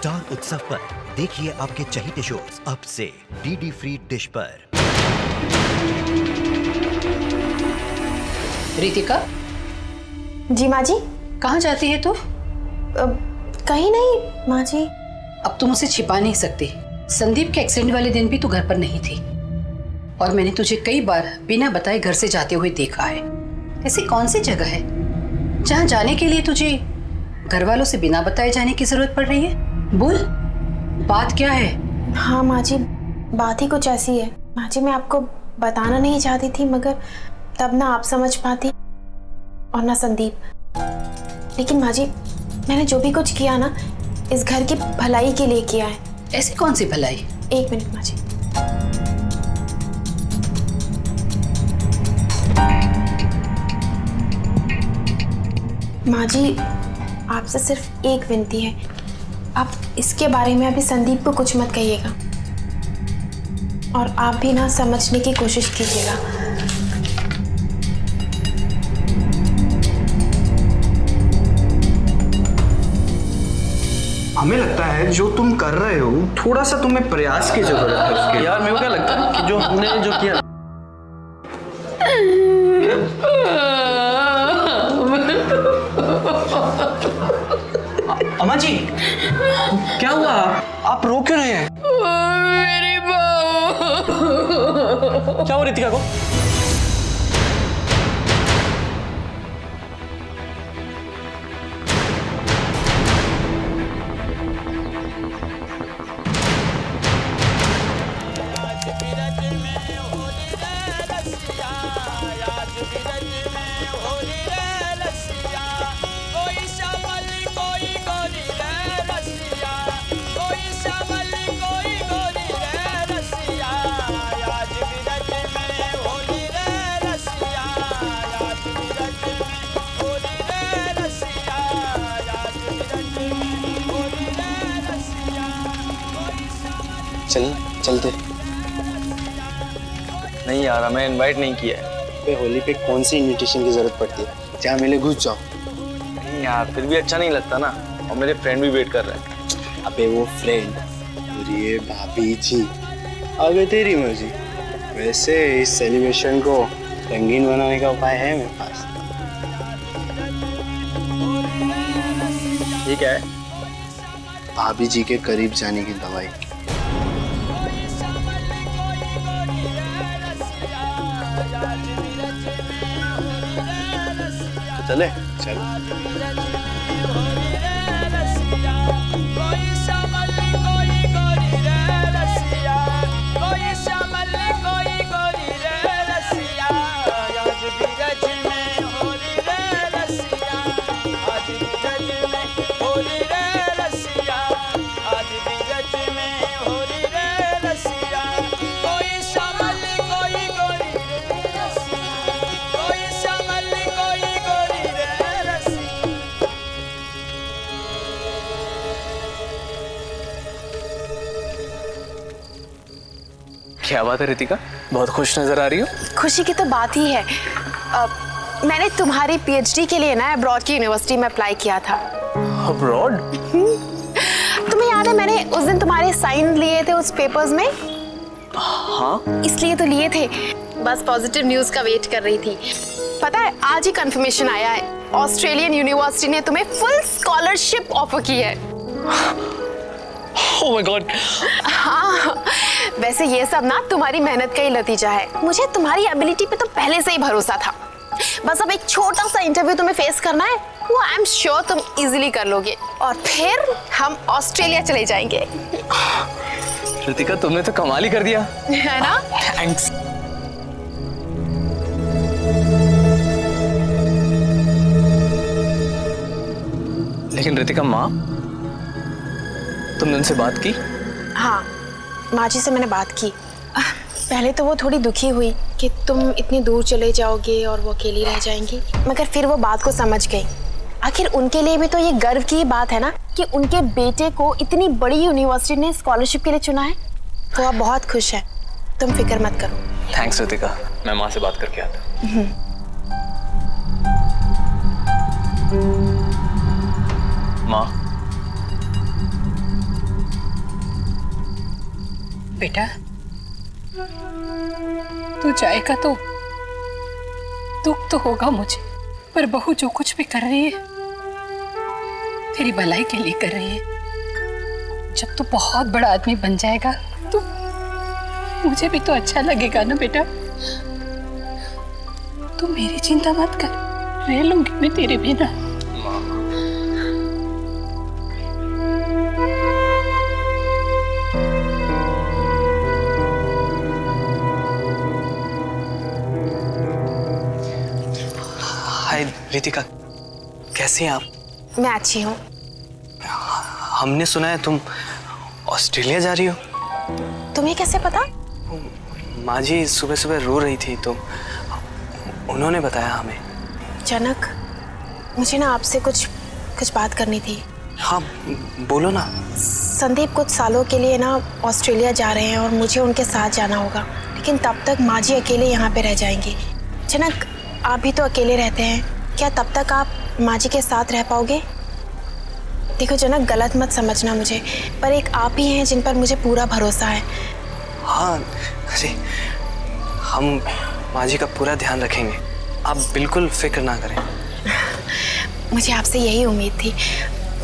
Star उत्सव पर देखिए आपके चहीते शोज अब से डीडी फ्री डिश पर। रितिका, जी माँ जी। कहाँ जाती है तू? कहीं नहीं माँ जी। अब तुम उसे छिपा नहीं सकती। संदीप के एक्सीडेंट वाले दिन भी तू घर पर नहीं थी और मैंने तुझे कई बार बिना बताए घर से जाते हुए देखा है। ऐसी कौन सी जगह है जहाँ जाने के लिए तुझे घर वालों से बिना बताए जाने की जरूरत पड़ रही है? बोल, बात क्या है? हाँ माँ जी, बात ही कुछ ऐसी है माँ जी। मैं आपको बताना नहीं चाहती थी मगर तब ना आप समझ पाती और ना संदीप। लेकिन माँ जी, मैंने जो भी कुछ किया ना इस घर की भलाई के लिए किया है। ऐसी कौन सी भलाई? एक मिनट माँ जी। माँ जी, आपसे सिर्फ एक विनती है, आप इसके बारे में अभी संदीप को कुछ मत कहिएगा और आप भी ना समझने की कोशिश कीजिएगा। हमें लगता है जो तुम कर रहे हो थोड़ा सा तुम्हें प्रयास की जरूरत है उसके। यार मेरे को क्या लगता है कि जो हमने जो किया अम्मा जी, क्या हुआ? आप रो क्यों रहे हैं? मेरी बहू। क्या हुआ रितिका को? चलते। नहीं यार, हमें इनवाइट नहीं किया है। पे होली पे कौन सी इनविटेशन की जरूरत पड़ती है? जहाँ मिले घुस जाओ। नहीं यार, फिर भी अच्छा नहीं लगता ना, और मेरे फ्रेंड भी वेट कर रहे हैं। अबे वो फ्रेंड और ये भाभी जी, अगर तेरी मर्जी। वैसे इस सेलिब्रेशन को रंगीन बनाने का उपाय है मेरे पास। ठीक है, भाभी जी के करीब जाने की दवाई। चले चल। क्या बात है रितिका, बहुत खुश नजर आ रही हो। खुशी की तो बात ही है। मैंने तुम्हारी पीएचडी के लिए ना अब्रॉड की यूनिवर्सिटी में अप्लाई किया था। अब्रॉड? तुम्हें याद है मैंने उस दिन तुम्हारे साइन लिए थे उस पेपर्स में? हाँ, इसलिए तो लिए थे, बस पॉजिटिव न्यूज का वेट कर रही थी। पता है आज ही कंफर्मेशन आया है, ऑस्ट्रेलियन यूनिवर्सिटी ने तुम्हें फुल स्कॉलरशिप ऑफर की है। Oh my God. हाँ, वैसे ये सब ना तुम्हारी मेहनत का ही नतीजा है। मुझे तुम्हारी एबिलिटी पे तो पहले से ही भरोसा था। बस अब एक छोटा सा इंटरव्यू तुम्हें फेस करना है, वो आई एम श्योर तुम इजीली कर लोगे और फिर हम ऑस्ट्रेलिया चले जाएंगे। रितिका, तुमने तो कमाल ही कर दिया। है ना? थैंक्स। लेकिन रितिका माँ, तुमने उनसे बात की? हाँ, माँ जी से मैंने बात की। पहले तो वो थोड़ी दुखी हुई कि तुम इतनी दूर चले जाओगे और वो अकेली रह जाएंगी, मगर फिर वो बात को समझ गई। आखिर उनके लिए भी तो ये गर्व की बात है ना कि उनके बेटे को इतनी बड़ी यूनिवर्सिटी ने स्कॉलरशिप के लिए चुना है। तो आप बहुत खुश हैं, तुम फिक्र मत करो। थैंक्स रितिका, मैं माँ से बात करके आता। माँ, बेटा, तू जाएगा तो दुख तो होगा मुझे, पर बहू जो कुछ भी कर रही है तेरी भलाई के लिए कर रही है। जब तू बहुत बड़ा आदमी बन जाएगा तो मुझे भी तो अच्छा लगेगा ना बेटा। तू मेरी चिंता मत कर, रह लूंगी मैं तेरे बिना। हाय रितिका, कैसी हैं आप? मैं अच्छी हूँ। हमने सुना है तुम ऑस्ट्रेलिया जा रही हो। तुम्हें कैसे पता? माँ जी सुबह सुबह रो रही थी तो उन्होंने बताया हमें। जनक, मुझे ना आपसे कुछ बात करनी थी। हाँ बोलो ना। संदीप कुछ सालों के लिए ना ऑस्ट्रेलिया जा रहे हैं और मुझे उनके साथ जाना होगा, लेकिन तब तक माँ जी अकेले यहाँ पे रह जाएंगी। जनक, आप भी तो अकेले रहते हैं, क्या तब तक आप माँ जी के साथ रह पाओगे? देखो जनक, गलत मत समझना मुझे, पर एक आप ही हैं जिन पर मुझे पूरा भरोसा है। हाँ अरे, हम माँ जी का पूरा ध्यान रखेंगे, आप बिल्कुल फिक्र ना करें। मुझे आपसे यही उम्मीद थी।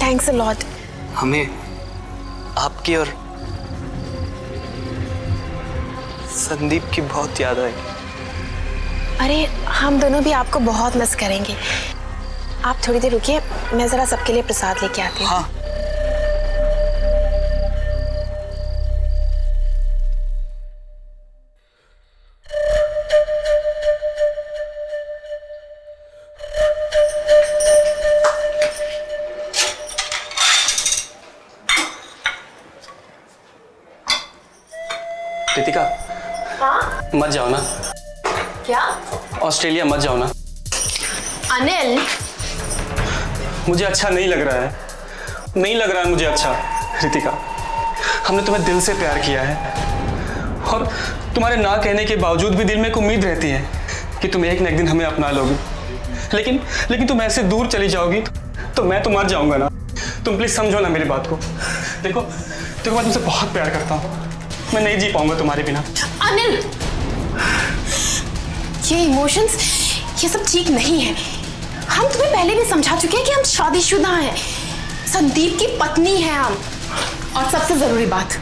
Thanks a lot. हमें आपकी और संदीप की बहुत याद आएगी। अरे हम दोनों भी आपको बहुत मिस करेंगे। आप थोड़ी देर रुकिए, मैं ज़रा सबके लिए प्रसाद लेके आती हूँ। हाँ रितिका, मत जाओ ना। क्या? ऑस्ट्रेलिया मत जाओ ना। अनिल, मुझे अच्छा नहीं लग रहा है, नहीं लग रहा है मुझे अच्छा। रितिका, हमने तुम्हें दिल से प्यार किया है और तुम्हारे ना कहने के बावजूद भी दिल में एक उम्मीद रहती है कि तुम एक न एक दिन हमें अपना लोगी। लेकिन तुम ऐसे दूर चली जाओगी तो मैं तो मर जाऊंगा ना। तुम प्लीज समझो ना मेरी बात को। देखो मैं तुमसे बहुत प्यार करता हूँ, मैं नहीं जी पाऊंगा तुम्हारे बिना। अनिल, ये इमोशंस, ये सब ठीक नहीं है। हम तुम्हें पहले भी समझा चुके हैं कि हम शादीशुदा हैं, संदीप की पत्नी हैं हम। और सबसे जरूरी बात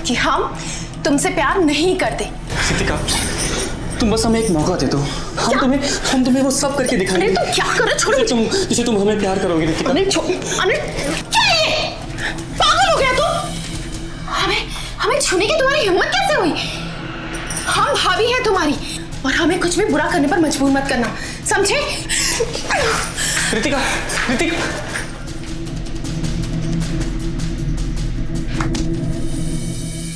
कि हम तुमसे प्यार नहीं करते। रितिका, तुम बस हमें एक मौका दे दो, हम तुम्हें वो सब करके दिखाएंगे। अरे तुम क्या करो, छोड़ो। जिसे तुम हमें प्यार करोगे रितिका। अनिल, अनिल, क्या है ये? पागल हो गया तुम? हमें छूने की तुम्हारी हिम्मत कैसे हुई? हम भाभी हैं तुम्हारी और हमें कुछ भी बुरा करने पर मजबूर मत करना, समझे? रितिका,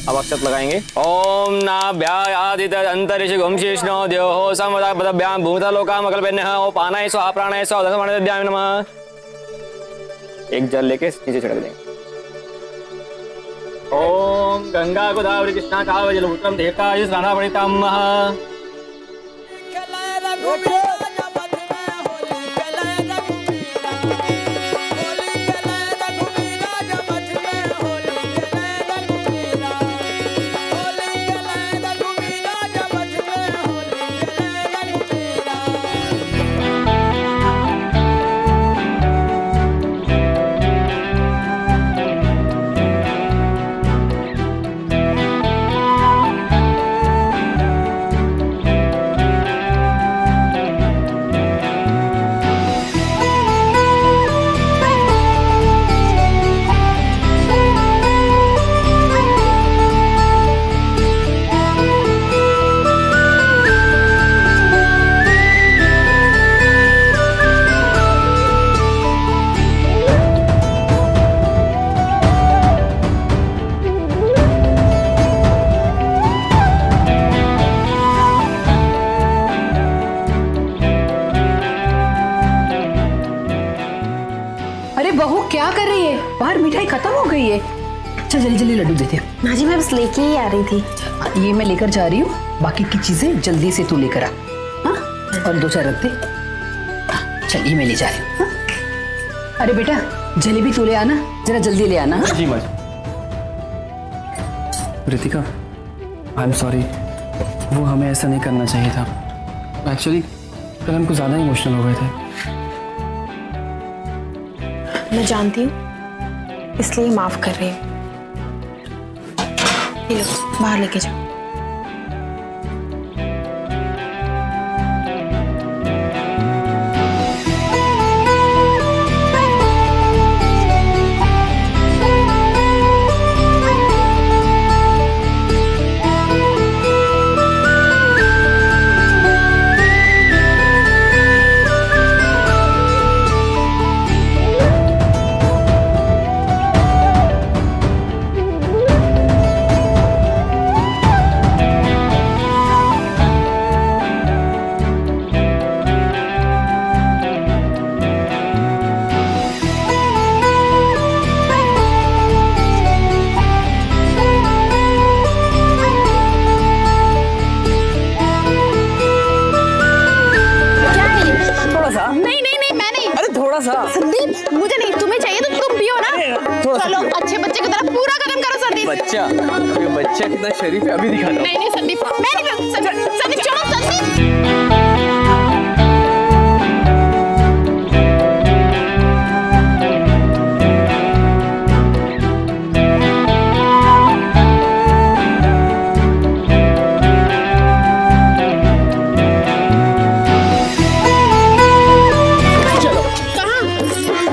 अब अक्षत लगाएंगे। ओम नाभ्यादित अंतरिक्ष गुंशिष्णो देहो संवदा पदभ्याम भूमिता लोका मकल्पेन्यः ओ पानाय स्वाहा प्राणाय स्वाहा दशमानद्याय नमः। एक जल लेके नीचे छिड़क देंगे। ओम गंगा गोदावरी कृष्णा कावेरी जलपुत्रम देवकाय स्नाना पणितामः। बहू क्या कर रही है? बाहर मिठाई खत्म हो गई है। चल जल्दी जल्दी लड्डू देते हैं। माँ जी, मैं बस लेके ही आ रही थी। ये मैं लेकर जा रही हूँ, बाकी की चीजें जल्दी से तू लेकर आ। हाँ, और दो चार रख दे। चल ये मैं ले जा रही हूँ। हाँ? अरे बेटा, जलेबी तू ले आना, जरा जल्दी ले आना। हाँ? जी माँ। रितिका, आई एम सॉरी, वो हमें ऐसा नहीं करना चाहिए था। एक्चुअली कल हम कुछ ज़्यादा इमोशनल हो गए थे। मैं जानती हूँ, इसलिए माफ कर रही हूँ। ये लो, बाहर लेके जाओ। संदीप, मुझे नहीं, तुम्हें चाहिए तो तुम पियो ना। चलो अच्छे बच्चे की तरह पूरा खत्म करो संदीप। बच्चा, ये बच्चा कितना शरीफ है, अभी दिखाता हूँ। नहीं नहीं संदीप, मैं नहीं पियो। संदीप चलो संदीप।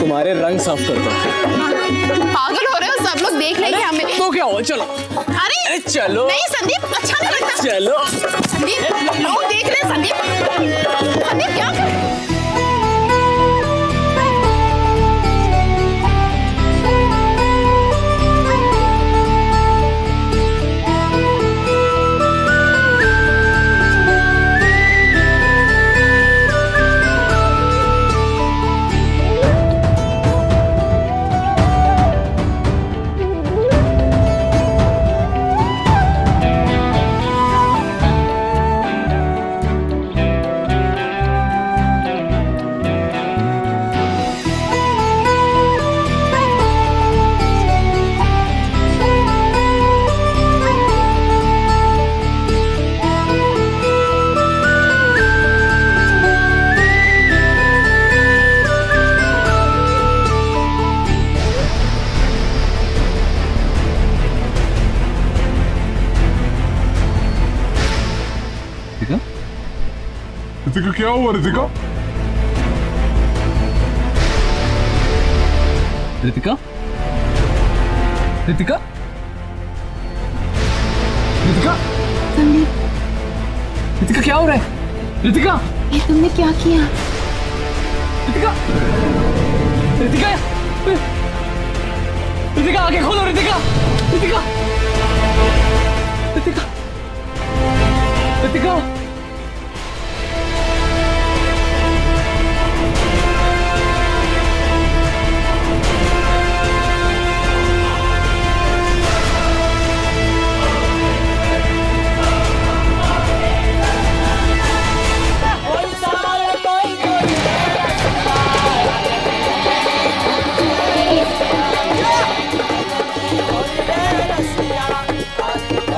तुम्हारे रंग साफ करता हूँ। पागल हो रहे हो, सब लोग देख लेंगे हमें। तो क्या हो, चलो। अरे चलो। नहीं संदीप, अच्छा नहीं लगता। चलो। संदीप, लोग देख रहे हैं। संदीप, संदीप क्या कर? रितिका, क्या हुआ रितिका? रितिका, रितिका, रितिका, संदीप, रितिका क्या हो रहा है? रितिका, ये तुमने क्या किया? रितिका, रितिका, रितिका आंखें खोलो। रितिका, रितिका, रितिका, रितिका।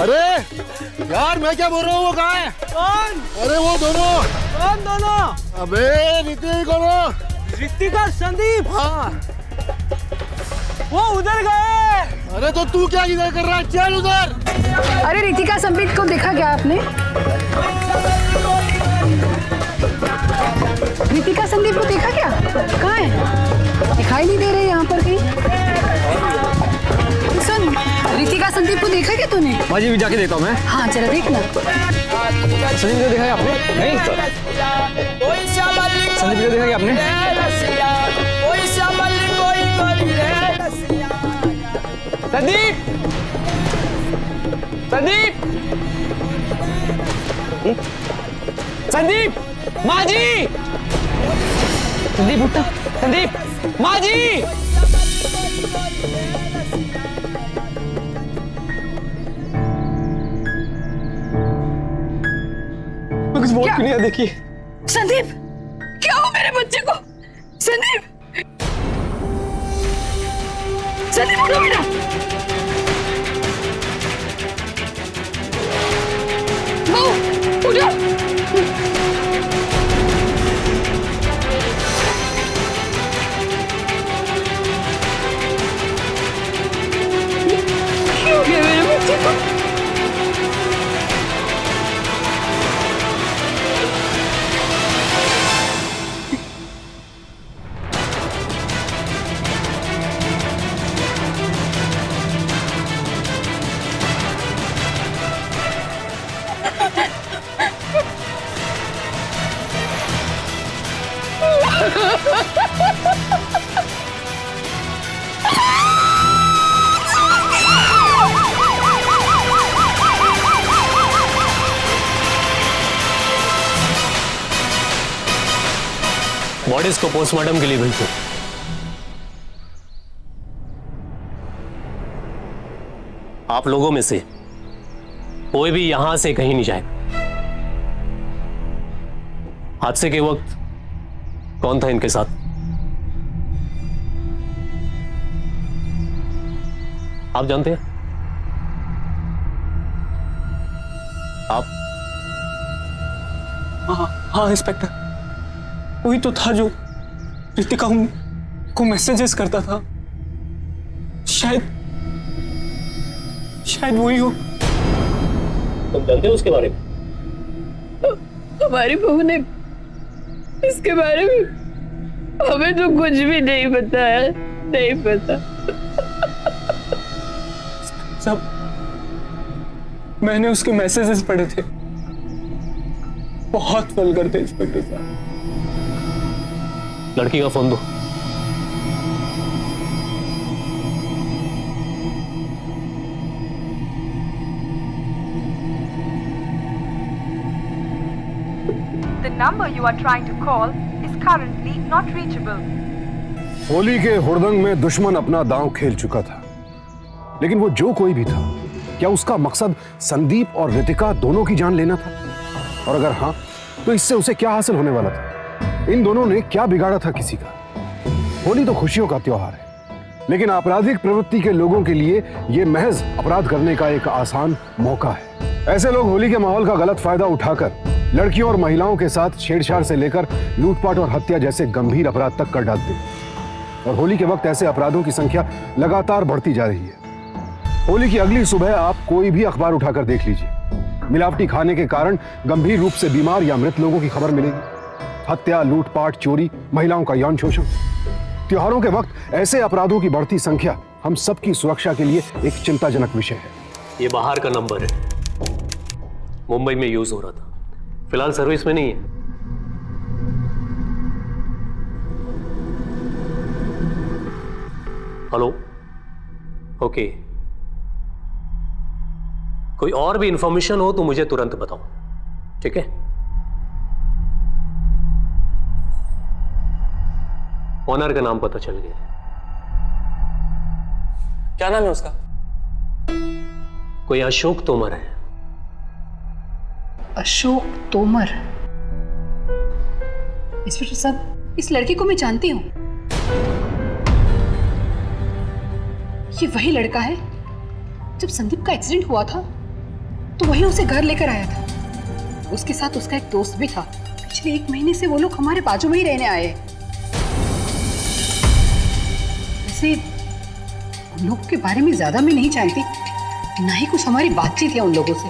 अरे यार, मैं क्या बोल रहा हूँ, वो कहाँ है? कौन? अरे वो दोनों। कौन दोनों? अबे ऋतिक और ऋतिका, संदीप। हाँ, वो उधर गए। अरे तो तू क्या इधर कर रहा है? चल उधर। अरे रितिका संदीप को देखा क्या आपने? रितिका संदीप को देखा क्या? कहाँ है? दिखाई नहीं दे रहे यहाँ पर कहीं। सुन, रितिका संदीप को देखा क्या तूने? माँ जी भी जाके देखता हूँ मैं। हाँ जरा देखना। संदीप को देखा है आपने? नहीं। संदीप को देखा है आपने? संदीप, संदीप, संदीप, माँ जी, संदीप उठा, संदीप, माँ जी। मैं कुछ बोल क्यों नहीं रहा? देखिए संदीप, क्या हो मेरे बच्चे को? संदीप, संदीप उठो बेटा। क्यों किया मेरे बच्चे को? बॉडीज को पोस्टमार्टम के लिए भेज दो। आप लोगों में से कोई भी यहां से कहीं नहीं जाएगा। हादसे के वक्त कौन था इनके साथ? आप जानते हैं? आप? हाँ इंस्पेक्टर, वही तो था जो रितिका को मैसेजेस करता था। शायद वही हो। तुम जानते हो उसके बारे में? हमारी बहू ने इसके बारे में हमें तो कुछ भी नहीं बताया, नहीं पता। सब मैंने उसके मैसेजेस पढ़े थे, बहुत वल्गर थे इंस्पेक्टर साहब। लड़की का फोन दो। The number you are trying to call is currently not reachable. Holi के हुड़दंग में दुश्मन अपना दांव खेल चुका था, लेकिन वो जो कोई भी था, क्या उसका मकसद संदीप और रितिका दोनों की जान लेना था? और अगर हाँ, तो इससे उसे क्या हासिल होने वाला था? इन दोनों ने क्या बिगाड़ा था किसी का? होली तो खुशियों का त्योहार है, लेकिन आपराधिक प्रवृत्ति के लोगों के लिए यह महज अपराध करने का एक आसान मौका है। ऐसे लोग होली के माहौल का गलत फायदा उठाकर लड़कियों और महिलाओं के साथ छेड़छाड़ से लेकर लूटपाट और हत्या जैसे गंभीर अपराध तक कर डालते हैं। और होली के वक्त ऐसे अपराधों की संख्या लगातार बढ़ती जा रही है। होली की अगली सुबह आप कोई भी अखबार उठाकर देख लीजिए, मिलावटी खाने के कारण गंभीर रूप से बीमार या मृत लोगों की खबर मिलेगी। हत्या, लूटपाट, चोरी, महिलाओं का यौन शोषण। त्योहारों के वक्त ऐसे अपराधों की बढ़ती संख्या हम सबकी सुरक्षा के लिए एक चिंताजनक विषय है। ये बाहर का नंबर है, मुंबई में यूज हो रहा था, फिलहाल सर्विस में नहीं है। Hello, okay. कोई और भी इंफॉर्मेशन हो तो मुझे तुरंत बताओ, ठीक है? ओनर का नाम पता चल गया। क्या नाम है उसका? कोई अशोक तोमर है। अशोक तोमर? इंस्पेक्टर साहब, इस लड़के को मैं जानती हूँ। ये वही लड़का है जब संदीप का एक्सीडेंट हुआ था तो वही उसे घर लेकर आया था। उसके साथ उसका एक दोस्त भी था। पिछले 1 महीने से वो लोग हमारे बाजू में ही रहने आए हैं। वैसे उन लोगों के बारे में ज्यादा मैं नहीं जानती, ना ही कुछ हमारी बातचीत है उन लोगों से।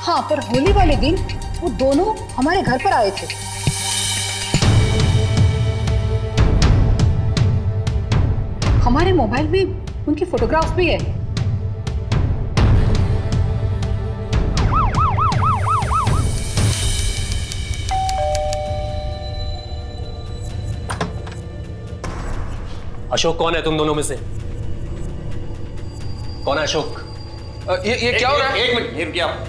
हाँ, पर होली वाले दिन वो दोनों हमारे घर पर आए थे। हमारे मोबाइल में उनकी फोटोग्राफ भी है। अशोक कौन है तुम दोनों में से? कौन है अशोक? ये क्या हो रहा है? एक मिनट, ये रुकिए आप।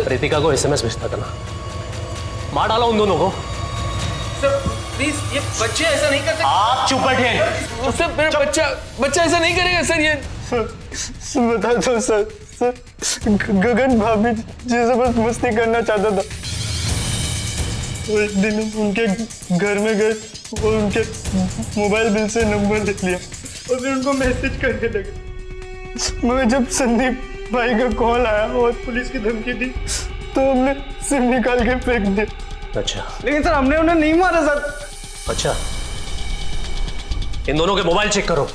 रितिका को एसएमएस भेजता था ना, मार डाला उन दोनों को। सर प्लीज, ये बच्चे ऐसा नहीं करते। आप चुप बैठे। सर मेरा बच्चा ऐसा नहीं करेगा सर। ये बता दो सर, गगन भाभी जैसे बस मस्ती करना चाहता था। तो एक दिन उनके घर में गए और उनके मोबाइल बिल से नंबर लिख लिया और फिर उनको मैसेज करने लगे। मगर जब संदीप भाई का कॉल आया और पुलिस की धमकी दी, तो हमने सिम निकाल के फेंक दिया। अच्छा, लेकिन सर हमने उन्हें नहीं मारा सर। अच्छा, इन दोनों के मोबाइल चेक करो,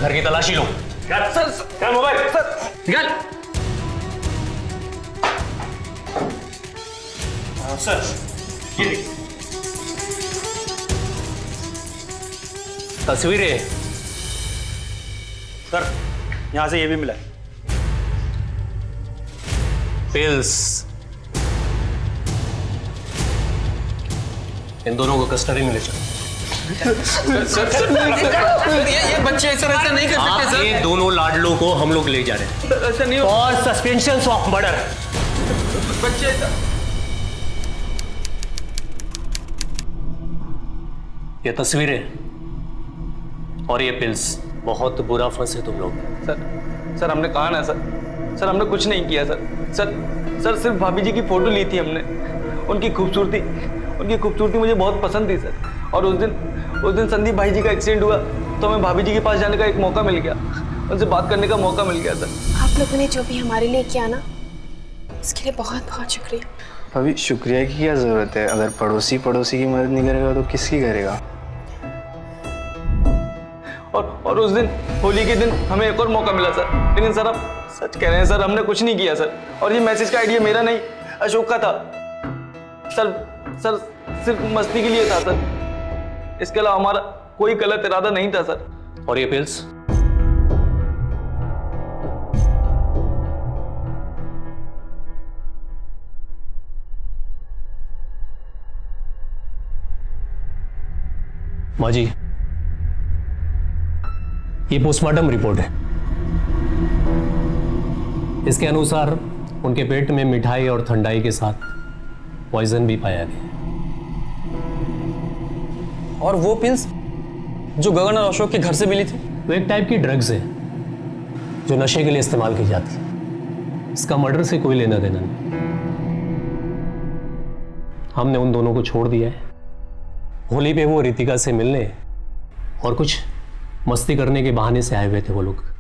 घर की तलाशी लो। सर मोबाइल निकाल। सर ये देखिए तस्वीरें। सर यहां से ये भी मिला है। पिल्स, इन दोनों को कस्टडी में ले चलो। ये बच्चे सर ऐसा नहीं कर सकते सर। ये दोनों लाडलों को हम लोग ले जा रहे हैं ऐसा नहीं और सस्पेंशन ऑफ मर्डर। बच्चे ये तस्वीरें और ये पिल्स, बहुत बुरा फंसे तुम लोग। सर हमने कहा ना सर हमने कुछ नहीं किया सर सिर्फ भाभी जी की फोटो ली थी हमने। उनकी खूबसूरती मुझे बहुत पसंद थी सर। और उस दिन संदीप भाई जी का एक्सीडेंट हुआ तो हमें भाभी जी के पास जाने का एक मौका मिल गया, उनसे बात करने का मौका मिल गया सर। आप लोगों ने जो भी हमारे लिए किया ना, उसके लिए बहुत बहुत शुक्रिया। भाभी शुक्रिया की क्या जरूरत है? अगर पड़ोसी की मदद नहीं करेगा तो किसकी करेगा? और उस दिन होली के दिन हमें एक और मौका मिला सर। लेकिन सर आप सच कह रहे हैं सर, हमने कुछ नहीं किया सर। और ये मैसेज का आइडिया मेरा नहीं, अशोक का था सर सिर्फ मस्ती के लिए था सर। इसके अलावा हमारा कोई गलत इरादा नहीं था सर। और ये पिल्स? माँ जी, ये पोस्टमार्टम रिपोर्ट है। इसके अनुसार उनके पेट में मिठाई और ठंडाई के साथ पॉइजन भी पाया गया। और वो पिल्स जो गगन और अशोक के घर से मिली थी, वो एक टाइप की ड्रग्स है जो नशे के लिए इस्तेमाल की जाती है। इसका मर्डर से कोई लेना देना नहीं। हमने उन दोनों को छोड़ दिया है। होली पे वो रितिका से मिलने और कुछ मस्ती करने के बहाने से आए हुए थे वो लोग।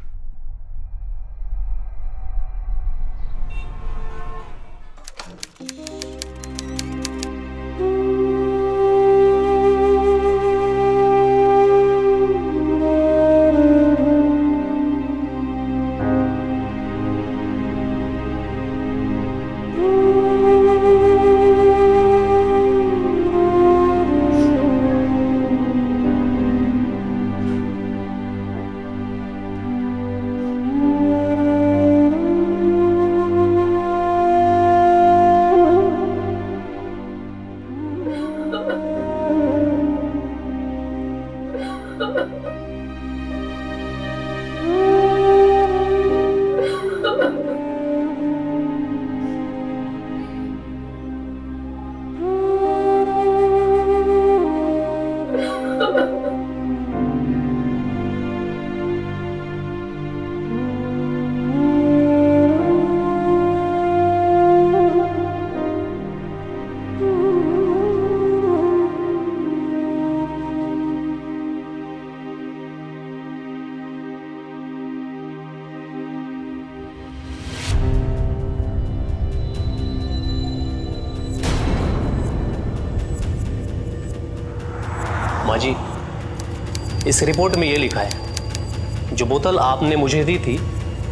माँ जी, इस रिपोर्ट में यह लिखा है, जो बोतल आपने मुझे दी थी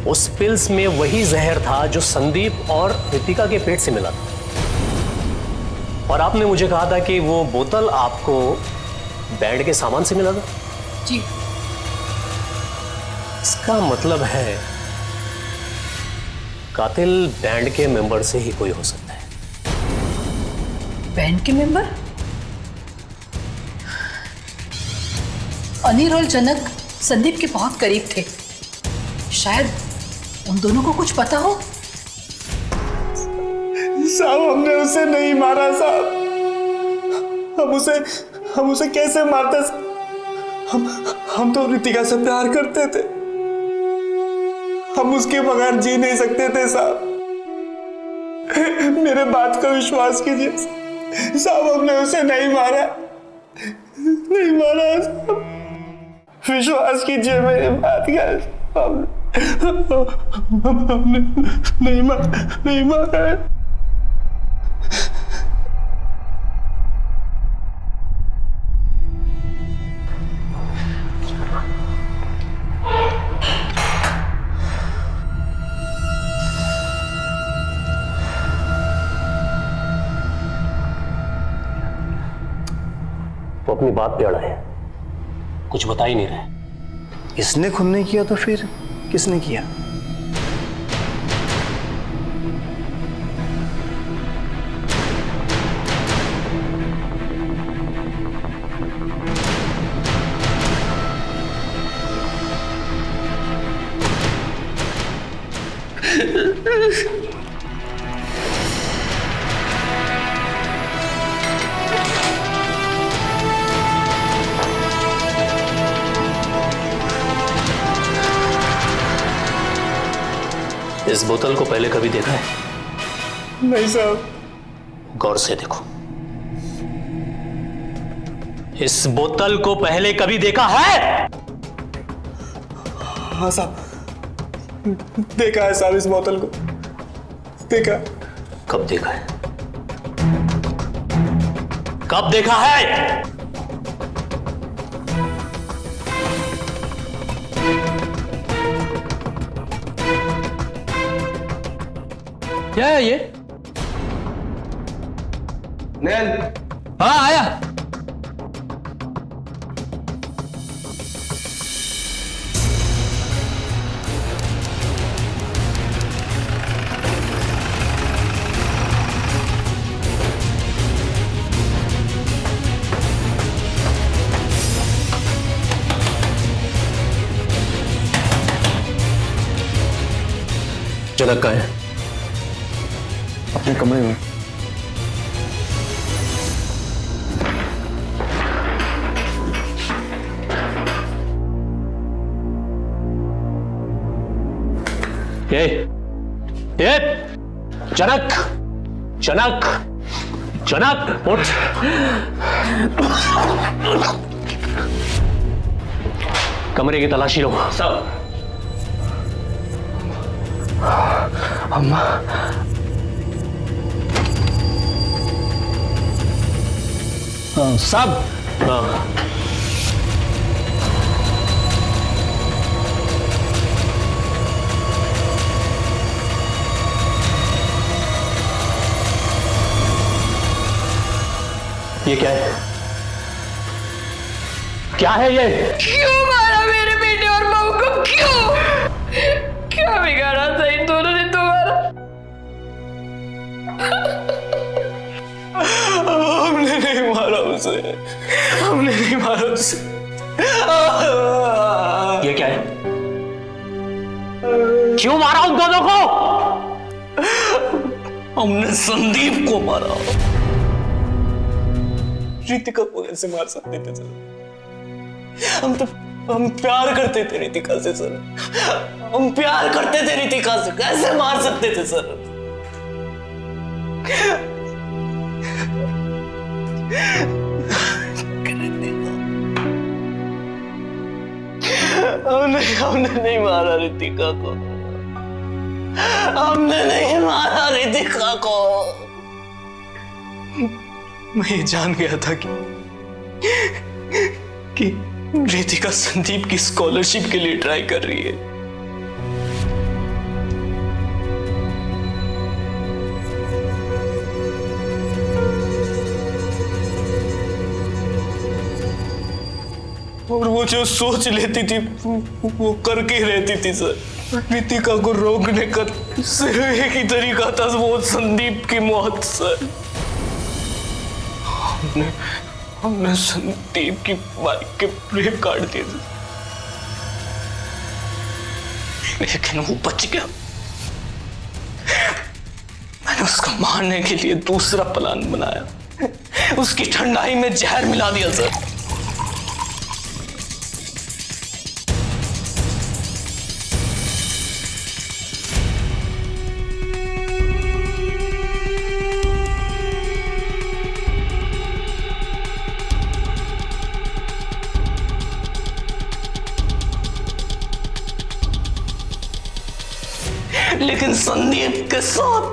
उस पिल्स में वही जहर था जो संदीप और रितिका के पेट से मिला था। और आपने मुझे कहा था कि वो बोतल आपको बैंड के सामान से मिला था। जी। इसका मतलब है कातिल बैंड के मेंबर से ही कोई हो सकता है। बैंड के मेंबर? अनिल और जनक संदीप के बहुत करीब थे। शायद उन दोनों को कुछ पता हो। साहब हमने उसे नहीं मारा साहब। हम उसे कैसे मारते? हम तो रितिका से प्यार करते थे। हम उसके बगैर जी नहीं सकते थे साहब। मेरे बात का विश्वास कीजिए साहब, हमने उसे नहीं मारा साहब। विश्वास कीजिए मेरी बात का। हमने नहीं मारा है। वो अपनी बात पे अड़ा है, कुछ बता ही नहीं रहे। इसने खून नहीं किया तो फिर किसने किया? इस बोतल को पहले कभी देखा है? नहीं साहब। गौर से देखो, इस बोतल को पहले कभी देखा है? हाँ साहब, देखा है साहब, इस बोतल को देखा। कब देखा है? कब देखा है? क्या है ये? नैन, हाँ आया। जनक का है अपने कमरे में। ये जनक जनक जनक उठ। कमरे की तलाशी लो सब। अम्मा, सब। हाँ। ये क्या है? क्या है ये? क्यों मारा मेरे बेटे और बहू को? क्यों? क्या बिगाड़ा था इन दोनों ने तुम्हारा? हमने नहीं मारा उसे, हमने नहीं मारा उसे। ये क्या है? क्यों मारा उन दोनों को? हमने संदीप को मारा। रितिका को कैसे मार सकते थे सर? हम प्यार करते थे रितिका से सर, हम प्यार करते थे रितिका से, कैसे मार सकते थे सर? हमने नहीं मारा रितिका को, हमने नहीं मारा रितिका को। मैं ये जान गया था कि रितिका संदीप की स्कॉलरशिप के लिए ट्राई कर रही है। और वो जो सोच लेती थी वो करके रहती थी सर। रितिका को रोकने का सिर्फ एक ही तरीका था, वो संदीप की मौत सर। हमने संदीप की बाइक के ब्रेक काट दिए थे, लेकिन वो बच गया। मैंने उसको मारने के लिए दूसरा प्लान बनाया, उसकी ठंडाई में जहर मिला दिया सर। लेकिन संदीप के साथ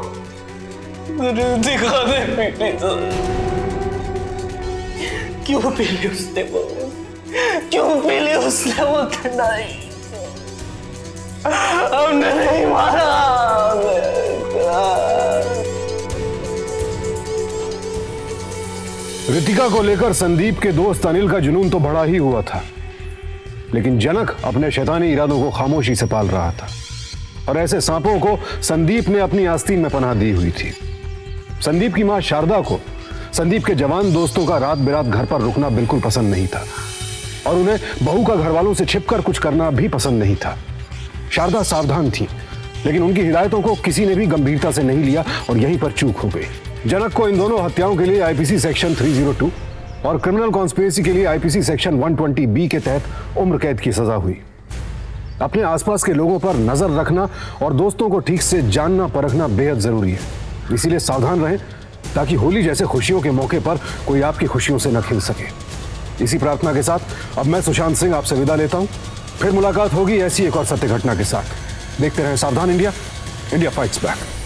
रितिका ने पीटी तो क्यों पीली उसने वो, क्यों पीली उसने वो नहीं, हमने नहीं मारा। रितिका को लेकर संदीप के दोस्त अनिल का जुनून तो बड़ा ही हुआ था, लेकिन जनक अपने शैतानी इरादों को खामोशी से पाल रहा था और ऐसे सांपों को संदीप ने अपनी आस्तीन में पनाह दी हुई थी। संदीप की मां शारदा को संदीप के जवान दोस्तों का रात बेरात घर पर रुकना बिल्कुल पसंद नहीं था और उन्हें बहू का घर वालों से छिपकर कुछ करना भी पसंद नहीं था। शारदा सावधान थी, लेकिन उनकी हिदायतों को किसी ने भी गंभीरता से नहीं लिया और यहीं पर चूक हो गई। जनक को इन दोनों हत्याओं के लिए आईपीसी सेक्शन 302 और क्रिमिनल कॉन्स्पिरेसी के लिए आईपीसी सेक्शन 120B के तहत उम्र कैद की सजा हुई। अपने आसपास के लोगों पर नजर रखना और दोस्तों को ठीक से जानना परखना बेहद जरूरी है, इसीलिए सावधान रहें ताकि होली जैसे खुशियों के मौके पर कोई आपकी खुशियों से न खिल सके। इसी प्रार्थना के साथ अब मैं सुशांत सिंह आपसे विदा लेता हूं। फिर मुलाकात होगी ऐसी एक और सत्य घटना के साथ। देखते रहें सावधान इंडिया, इंडिया फाइट्स बैक।